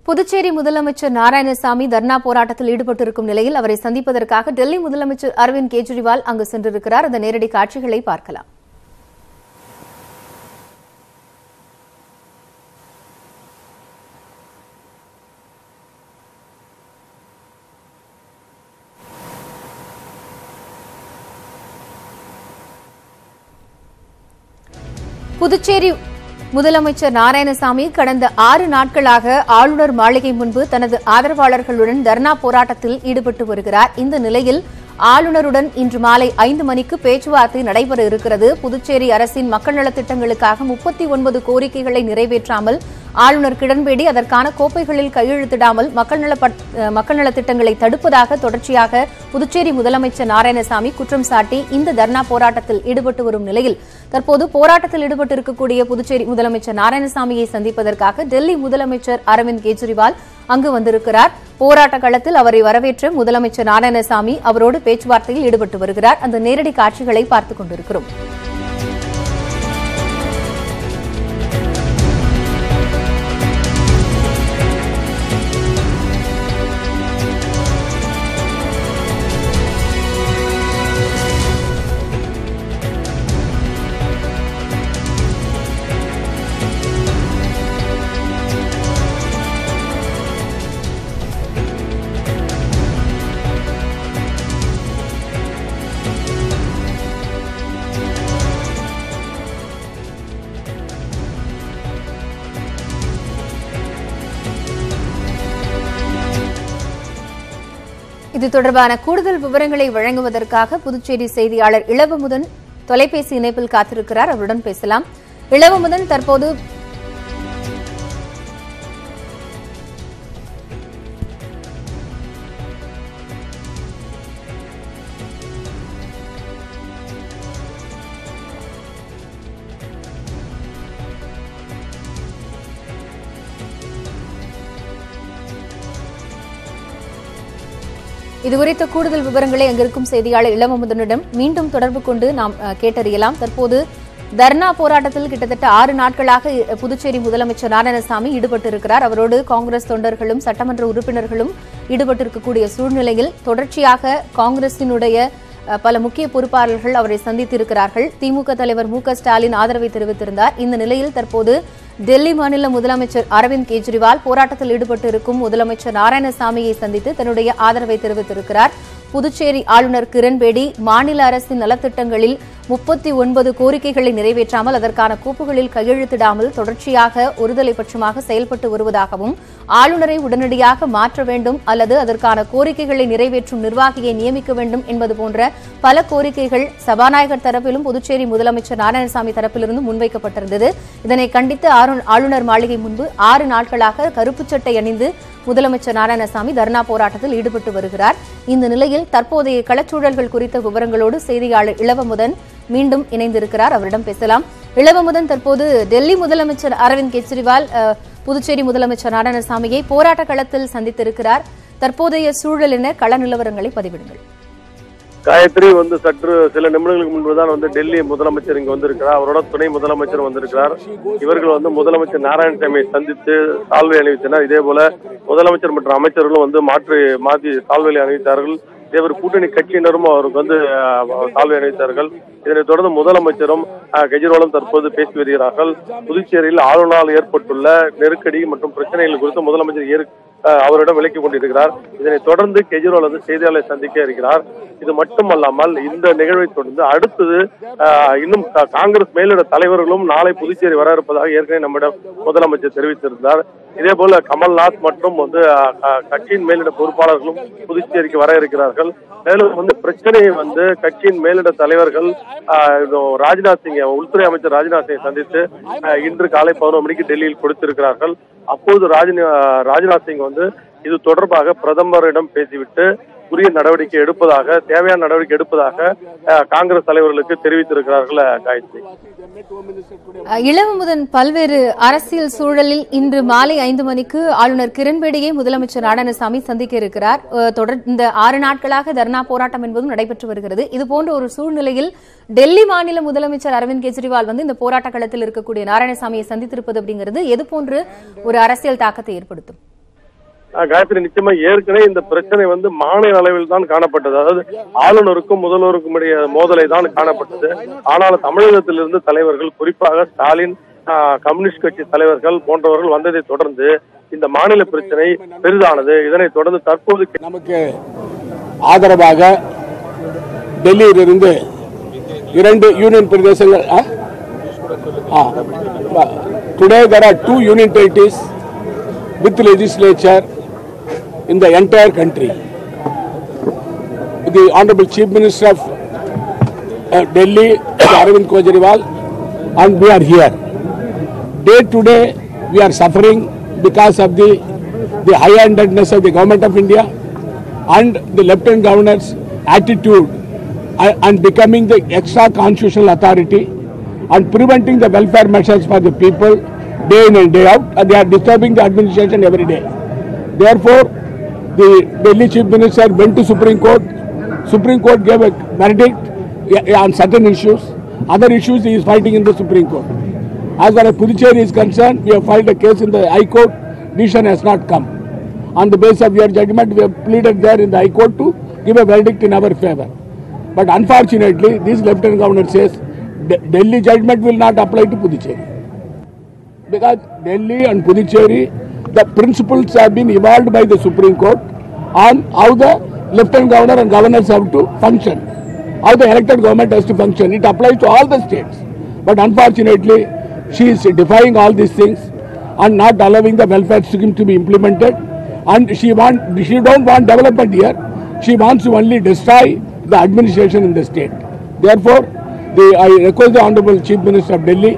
புதுச்சேரி முதலமைச்சர் நாராயணசாமி தர்ணா போராட்டத்தில் ஈடுபட்டிருக்கும் நிலையில் அவரை சந்திப்பதற்காக டெல்லி முதலமைச்சர் அரவிந்த் கெஜ்ரிவால் அங்கு சென்றிருக்கிறார். அந்த நேரடி காட்சிகளை பார்க்கலாம். புதுச்சேரி முதலமைச்சர் நாராயணசாமி கடந்த 6 நாட்களாக ஆளுநர் மாளிகை முன்பு தனது ஆதரவாளர்களுடன் தர்ணா போராட்டத்தில் ஈடுபட்டு வருகிறார். இந்த நிலையில் ஆளுநருடன் இன்று மாலை 5 மணிக்கு பேச்சுவார்த்தை நடைபெற இருக்கிறது. புதுச்சேரி அரசின் மக்கள் நலத்திட்டங்களுக்காக 39 கோரிக்கைகளை நிறைவேற்றாமல் ஆளுநர் கிரண்பேடி அதற்கான கோப்பைகளில் கையெழுத்திடாமல் மக்கள் நலத்திட்டங்களை தடுப்பதாக தொடர்ச்சியாக புதுச்சேரி முதலமைச்சர் நாராயணசாமி குற்றம் சாட்டி இந்த தர்ணா போராட்டத்தில் ஈடுபட்டு வரும் நிலையில் தற்போது போராட்டத்தில் ஈடுபட்டிருக்கக்கூடிய புதுச்சேரி முதலமைச்சர் நாராயணசாமியை சந்திப்பதற்காக டெல்லி முதலமைச்சர் அரவிந்த் கெஜ்ரிவால் அங்கு வந்திருக்கிறார். போராட்ட களத்தில் அவரை வரவேற்ற முதலமைச்சர் நாராயணசாமி அவரோடு பேச்சுவார்த்தையில் ஈடுபட்டு வருகிறார். அந்த நேரடி காட்சிகளை பார்த்துக் கொண்டிருக்கிறோம். இது தொடர்பான கூடுதல் விவரங்களை வழங்குவதற்காக புதுச்சேரி செய்தியாளர் இளவமுதன் தொலைபேசி இணைப்பில் காத்திருக்கிறார். அவருடன் பேசலாம். இளவமுதன், தற்போது இதுகுறித்த கூடுதல் விவரங்களை அங்கிருக்கும் செய்தியாளர் இளவமுதனிடம் மீண்டும் தொடர்பு கொண்டு நாம் கேட்டறியலாம். தற்போது தர்ணா போராட்டத்தில் கிட்டத்தட்ட 6 நாட்களாக புதுச்சேரி முதலமைச்சர் நாராயணசாமி ஈடுபட்டிருக்கிறார். அவரோடு காங்கிரஸ் தொண்டர்களும் சட்டமன்ற உறுப்பினர்களும் ஈடுபட்டிருக்கக்கூடிய சூழ்நிலையில் தொடர்ச்சியாக காங்கிரசினுடைய பல முக்கிய பொறுப்பாளர்கள் அவரை சந்தித்திருக்கிறார்கள். திமுக தலைவர் மு.க.ஸ்டாலின் ஆதரவை தெரிவித்திருந்தார். இந்த நிலையில் தற்போது டெல்லி மாநில முதலமைச்சர் அரவிந்த் கெஜ்ரிவால் போராட்டத்தில் ஈடுபட்டிருக்கும் முதலமைச்சர் நாராயணசாமியை சந்தித்து தன்னுடைய ஆதரவை தெரிவித்திருக்கிறார். புதுச்சேரி ஆளுநர் கிரண்பேடி மாநில அரசின் நலத்திட்டங்களில் 39 கோரிக்கைகளை நிறைவேற்றாமல் அதற்கான கோப்புகளில் கையெழுத்திடாமல் தொடர்ச்சியாக ஒருதலை பட்சமாக செயல்பட்டு வருவதாகவும் ஆளுநரை உடனடியாக மாற்ற வேண்டும் அல்லது அதற்கான கோரிக்கைகளை நிறைவேற்றும் நிர்வாகியை நியமிக்க வேண்டும் என்பது போன்ற பல கோரிக்கைகள் சபாநாயகர் தரப்பிலும் புதுச்சேரி முதலமைச்சர் நாராயணசாமி தரப்பிலிருந்து முன்வைக்கப்பட்டிருந்தது. இதனை கண்டித்து ஆளுநர் மாளிகை முன்பு 6 நாட்களாக கருப்பு சட்டை அணிந்து முதலமைச்சர் நாராயணசாமி தர்ணா போராட்டத்தில் ஈடுபட்டு வருகிறார். இந்த நிலையில் தற்போதைய களச்சூழல்கள் குறித்த விவரங்களோடு செய்தியாளர் இளவமுதன் மீண்டும் இணைந்திருக்கிறார். அவரிடம் பேசலாம். இளவமுதன், தற்போது டெல்லி முதலமைச்சர் அரவிந்த் கெஜ்ரிவால் புதுச்சேரி முதலமைச்சர் நாராயணசாமியை போராட்ட களத்தில் சந்தித்திருக்கிறார். தற்போதைய சூழல் என கள நிலவரங்களை பதிவிடுங்கள். காயத்ரி, சற்று சில நிமிடங்களுக்கு முன்புதான் டெல்லி முதலமைச்சர் இங்க வந்திருக்கிறார். அவரோட துணை முதலமைச்சர் வந்திருக்கிறார். இவர்கள் முதலமைச்சர் நாராயணசாமியை சந்தித்து சால்வை அணிவித்தனர். இதே போல முதலமைச்சர் மற்றும் அமைச்சர்களும் மாற்றி சால்வை அணிவித்தார்கள். இதேபோல கூட்டணி கட்சியினரும் அவருக்கு சால்வை அணிவித்தார்கள். இதனைத் தொடர்ந்து முதலமைச்சரும் கெஜ்ரிவாலும் தற்போது பேசி வருகிறார்கள். புதுச்சேரியில் ஆளுநரால் ஏற்பட்டுள்ள நெருக்கடி மற்றும் பிரச்சனைகள் குறித்து முதலமைச்சர் அவரிடம் விளக்கிக் கொண்டிருக்கிறார். இதனைத் தொடர்ந்து கெஜ்ரிவால் செய்தியாளரை சந்திக்க இருக்கிறார். இது மட்டுமல்லாமல் இந்த நிகழ்வை தொடர்ந்து அடுத்தது இன்னும் காங்கிரஸ் மேலிட தலைவர்களும் நாளை புதுச்சேரி வர இருப்பதாக ஏற்கனவே நம்மிடம் முதலமைச்சர் தெரிவித்திருந்தார். இதே போல கமல்நாத் மற்றும் கட்சியின் மேலிட பொறுப்பாளர்களும் புதுச்சேரிக்கு வர இருக்கிறார்கள். மேலும் பிரச்சனையை கட்சியின் மேலிட தலைவர்கள் ராஜ்நாத் சிங், உள்துறை அமைச்சர் ராஜ்நாத் சிங்கை சந்தித்து இன்று காலை 11 மணிக்கு டெல்லியில் கொடுத்திருக்கிறார்கள். அப்போது ராஜ்நாத் சிங் இது தொடர்பாக பிரதமரிடம் பேசிவிட்டு உரிய நடவடிக்கை எடுப்பதாக, தேவையான நடவடிக்கை எடுப்பதாக காங்கிரஸ் தலைவர்களுக்கு தெரிவித்திருக்கிறார்கள். காயத்ரி, இளவமுதன், பல்வேறு அரசியல் சூழலில் இன்று மாலை 5 மணிக்கு ஆளுநர் கிரண்பேடியை முதலமைச்சர் நாராயணசாமி சந்திக்க இருக்கிறார். இந்த 6 நாட்களாக தர்ணா போராட்டம் என்பதும் நடைபெற்று வருகிறது. இதுபோன்ற ஒரு சூழ்நிலையில் டெல்லி மாநில முதலமைச்சர் அரவிந்த் கெஜ்ரிவால் இந்த போராட்ட களத்தில் இருக்கக்கூடிய நாராயணசாமியை சந்தித்திருப்பது அப்படிங்கிறது எது போன்று ஒரு அரசியல் தாக்கத்தை ஏற்படுத்தும்? காயத்ரி, நிச்சயமா ஏற்கனவே இந்த பிரச்சனை வந்து மாநில அளவில் தான் காணப்பட்டது. அதாவது ஆளுநருக்கும் முதல்வருக்கும் இடையே மோதலை தான் காணப்பட்டது. ஆனால் தமிழகத்திலிருந்து தலைவர்கள், குறிப்பாக ஸ்டாலின், கம்யூனிஸ்ட் கட்சி தலைவர்கள் போன்றவர்கள் வந்ததை தொடர்ந்து இந்த மாநில பிரச்சனை பெரிதானது. இதனைத் தொடர்ந்து தற்போது நமக்கு ஆதரவாக டெல்லியிலிருந்து 2 யூனியன் பிரதேசங்கள், today there are 2 union territories with legislature in the entire country. The Honorable Chief Minister of Delhi, Arvind Kejriwal, and we are here. Day to day we are suffering because of the high-handedness of the Government of India and the Lieutenant Governor's attitude and becoming the extra constitutional authority and preventing the welfare measures for the people day in and day out, and they are disturbing the administration every day. Therefore, the Delhi Chief Minister went to Supreme Court. Supreme Court gave a verdict on certain issues. Other issues he is fighting in the Supreme Court. As far as Puducherry is concerned, we have filed a case in the High Court. Decision has not come. On the basis of your judgment, we have pleaded there in the High Court to give a verdict in our favor. But unfortunately, this Lieutenant Governor says Delhi judgment will not apply to Puducherry. Because Delhi and Puducherry, the principles have been evolved by the Supreme Court on how the Lieutenant Governor and governors have to function, how the elected government has to function. It applies to all the states. But unfortunately, she is defying all these things and not allowing the welfare scheme to be implemented. And she don't want development here. She wants to only destroy the administration in the state. Therefore, I request the Honorable Chief Minister of Delhi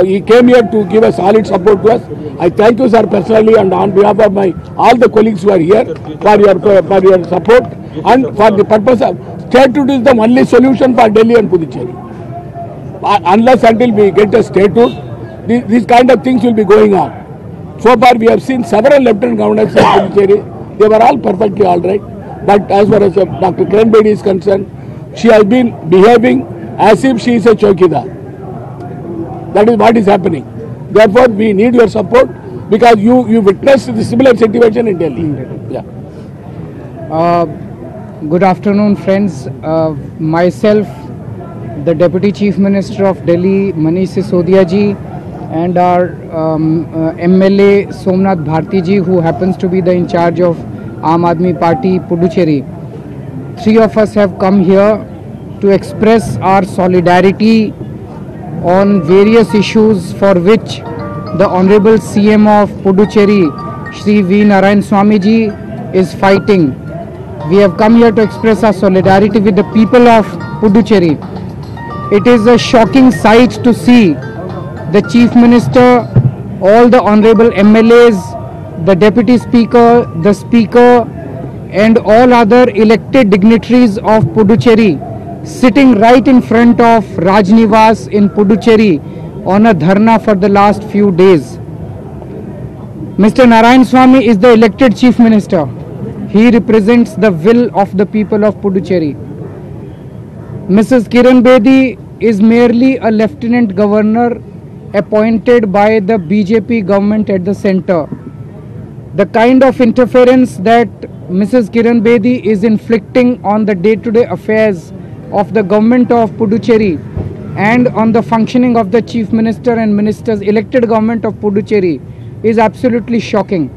he came here to give a solid support to us. I thank you, sir, personally and on behalf of all the colleagues who are here for your support and for the purpose of statehood is the only solution for Delhi and Puducherry. Unless until we get a statehood, these kind of things will be going on. So far, we have seen several lieutenant governors in Puducherry. They were all perfectly all right. But as far as Dr. Kiran Bedi is concerned, she has been behaving as if she is a chowkidar. That is what is happening. Therefore, we need your support because you witnessed the similar situation in Delhi. Yeah. Good afternoon, friends. Myself, the Deputy Chief Minister of Delhi, Manish Sisodia ji, and our MLA Somnath Bharti ji, who happens to be the in charge of Aam Aadmi Party, Puducherry. 3 of us have come here to express our solidarity on various issues for which the Honorable CM of Puducherry, Shri V. Narayan Swamy ji, is fighting. We have come here to express our solidarity with the people of Puducherry. It is a shocking sight to see the Chief Minister, all the Honorable MLAs, the Deputy Speaker, the Speaker and all other elected dignitaries of Puducherry sitting right in front of Rajnivas in Puducherry on a dharna for the last few days. Mr. Narayan Swamy is the elected Chief Minister. He represents the will of the people of Puducherry. Mrs. Kiran Bedi is merely a Lieutenant Governor appointed by the BJP government at the centre. The kind of interference that Mrs. Kiran Bedi is inflicting on the day-to-day affairs of the government of Puducherry and on the functioning of the Chief Minister and Ministers, elected government of Puducherry, is absolutely shocking.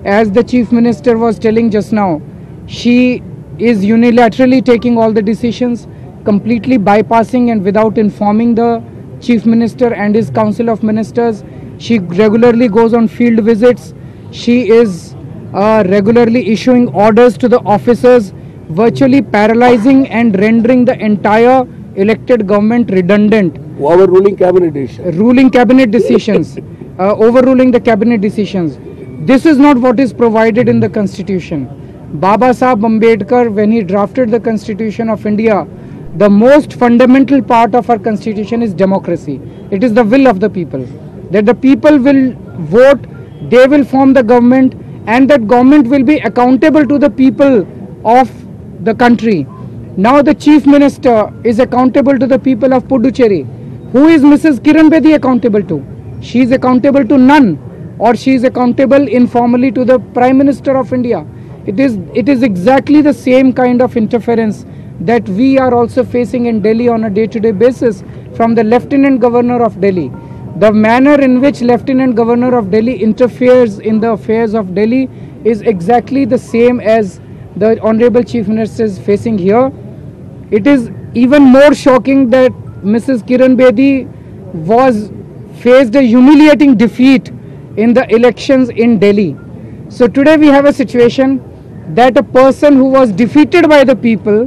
As the Chief Minister was telling just now, she is unilaterally taking all the decisions, completely bypassing and without informing the Chief Minister and his Council of Ministers. She regularly goes on field visits. She is regularly issuing orders to the officers, virtually paralyzing and rendering the entire elected government redundant. Overruling cabinet decisions. Ruling cabinet decisions. Overruling the cabinet decisions. This is not what is provided in the Constitution. Baba Sahib Ambedkar, when he drafted the Constitution of India, the most fundamental part of our Constitution is democracy. It is the will of the people. That the people will vote, they will form the government, and that government will be accountable to the people of the country. Now the Chief Minister is accountable to the people of Puducherry. Who is Mrs. Kiran Bedi accountable to? She is accountable to none. or she is accountable informally to the Prime Minister of India. It is exactly the same kind of interference that we are also facing in Delhi on a day-to-day basis from the Lieutenant Governor of Delhi. The manner in which Lieutenant Governor of Delhi interferes in the affairs of Delhi is exactly the same as the Honorable Chief Minister is facing here. It is even more shocking that Mrs. Kiran Bedi faced a humiliating defeat in the elections in Delhi. So today we have a situation that a person who was defeated by the people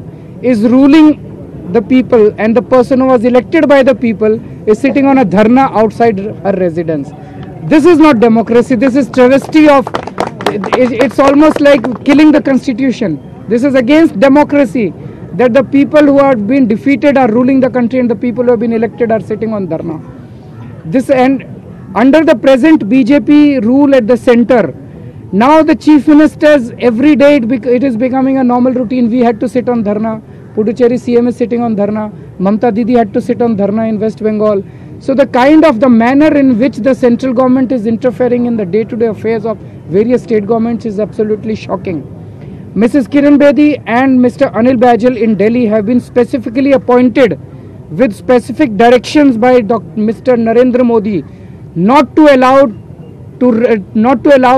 is ruling the people, and the person who was elected by the people is sitting on a dharna outside her residence. This is not democracy. This is travesty of, it's almost like killing the constitution. This is against democracy, that the people who have been defeated are ruling the country and the people who have been elected are sitting on dharna. This, and under the present BJP rule at the center, now the chief ministers, every day it is becoming a normal routine. We had to sit on dharna. Puducherry CM is sitting on dharna. Mamta Didi had to sit on dharna in West Bengal. So the manner in which the central government is interfering in the day-to-day affairs of various state governments is absolutely shocking. Mrs. Kiran Bedi and Mr. Anil Bajal in Delhi have been specifically appointed with specific directions by Mr. Narendra Modi not to allow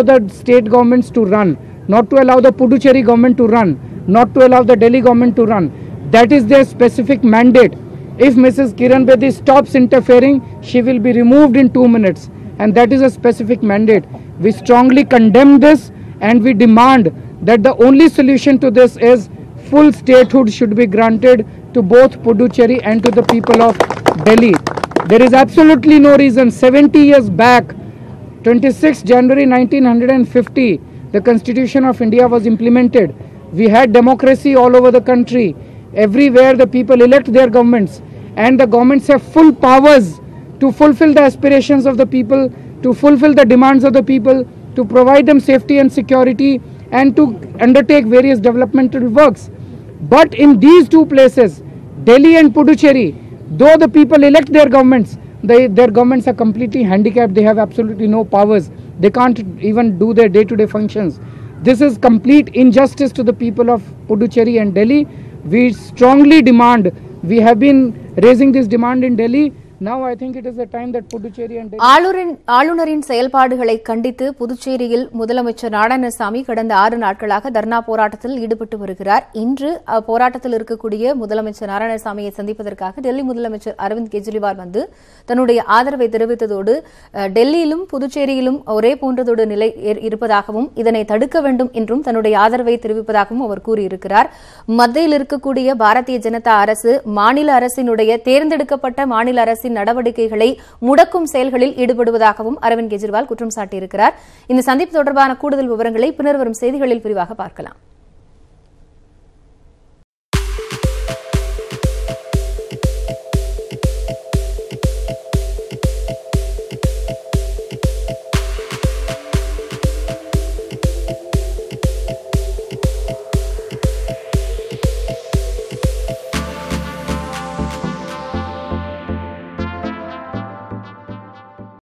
the state governments to run, not to allow the Puducherry government to run, not to allow the Delhi government to run. That is their specific mandate. If Mrs. Kiran Bedi stops interfering, she will be removed in 2 minutes, and that is a specific mandate. We strongly condemn this, and we demand that the only solution to this is full statehood should be granted to both Puducherry and to the people of Delhi. There is absolutely no reason. 70 years back, 26 January 1950, the Constitution of India was implemented. We had democracy all over the country. Everywhere the people elect their governments, and the governments have full powers to fulfill the aspirations of the people, to fulfill the demands of the people, to provide them safety and security, and to undertake various developmental works. But in these two places, Delhi and Puducherry, though the people elect their governments, their governments are completely handicapped. They have absolutely no powers. They can't even do their day-to-day functions. This is complete injustice to the people of Puducherry and Delhi. We strongly demand, we have been raising this demand in Delhi. Now I think it is the time that Puducherry and Delhi... ஆளுநரின் செயல்பாடுகளை கண்டித்து புதுச்சேரியில் முதலமைச்சர் நாராயணசாமி கடந்த 6 நாட்களாக தர்ணா போராட்டத்தில் ஈடுபட்டு வருகிறார். இன்று போராட்டத்தில் இருக்கக்கூடிய முதலமைச்சர் நாராயணசாமியை சந்திப்பதற்காக டெல்லி முதலமைச்சர் அரவிந்த் கெஜ்ரிவால் வந்து தன்னுடைய ஆதரவை தெரிவித்ததோடு டெல்லியிலும் புதுச்சேரியிலும் ஒரே போன்றதோடு நிலை இருப்பதாகவும் இதனை தடுக்க வேண்டும் என்றும் தன்னுடைய ஆதரவை தெரிவிப்பதாகவும் அவர் கூறியிருக்கிறார். மத்தியில் இருக்கக்கூடிய பாரதிய ஜனதா அரசு மாநில அரசினுடைய தேர்ந்தெடுக்கப்பட்ட மாநில அரசின் நடவடிக்கைகளை முடக்கும் செயல்களில் ஈடுபடுவதாகவும் அரவிந்த் கெஜ்ரிவால் குற்றம் சாட்டியிருக்கிறார். இந்த சந்திப்பு தொடர்பான கூடுதல் விவரங்களை பின்னர் வரும் செய்திகளில் விரிவாக பார்க்கலாம்.